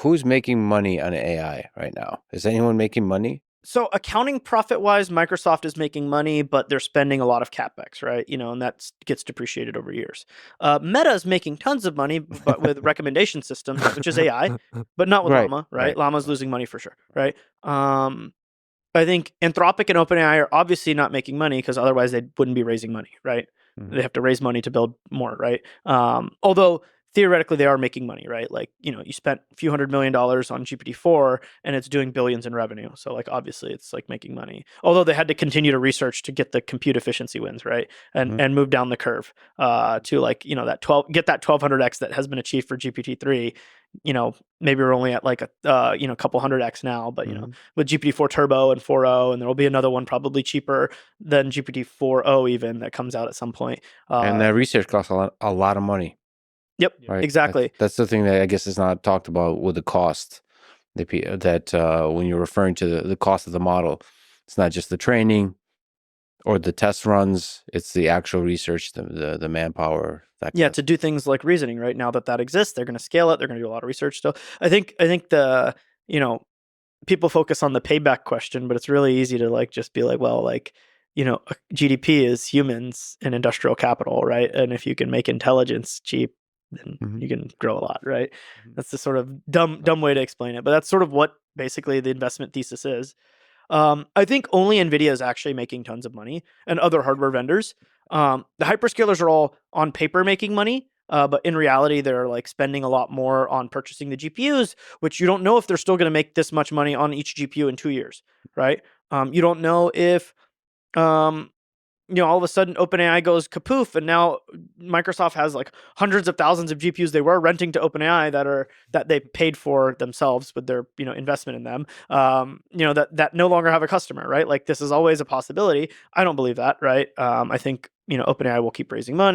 who's making money on AI right now? Is anyone making money? So accounting profit-wise, Microsoft is making money, but they're spending a lot of CapEx, right? And that gets depreciated over years. Meta is making tons of money, but with recommendation systems, which is AI, but not with Right, Llama, right? right. Llama's losing money for sure, right? I think Anthropic and OpenAI are obviously not making money because otherwise they wouldn't be raising money, right? Mhm. They have to raise money to build more, right? Although theoretically they are making money, right? Like, you spent a few $100 million on GPT-4 and it's doing billions in revenue. So like, obviously it's like making money. Although they had to continue to research to get the compute efficiency wins, right? And move down the curve to like, get that 1200x that has been achieved for GPT-3. Maybe we're only at like a couple 100x now, but with GPT-4 Turbo and 4.0, and there will be another one probably cheaper than GPT-4o even that comes out at some point. And that research costs a lot of money. Yep, Right. exactly. That's the thing that I guess is not talked about with the cost. That when you're referring to the cost of the model, it's not just the training or the test runs; it's the actual research, the manpower. To do things like reasoning. Right now that exists, they're going to scale it. They're going to do a lot of research still. I think the people focus on the payback question, but it's really easy to like just be like, well, like GDP is humans and industrial capital, right? And if you can make intelligence cheap, then you can grow a lot, right? That's the sort of dumb way to explain it, but that's sort of what basically the investment thesis is. I think only NVIDIA is actually making tons of money, and other hardware vendors. The hyperscalers are all on paper making money, but in reality, they're like spending a lot more on purchasing the GPUs, which you don't know if they're still going to make this much money on each GPU in 2 years, right? You don't know if all of a sudden OpenAI goes kapoof, and now Microsoft has like hundreds of thousands of GPUs they were renting to OpenAI that they paid for themselves with their investment in them. That no longer have a customer, right? Like this is always a possibility. I don't believe that, right? I think OpenAI will keep raising money.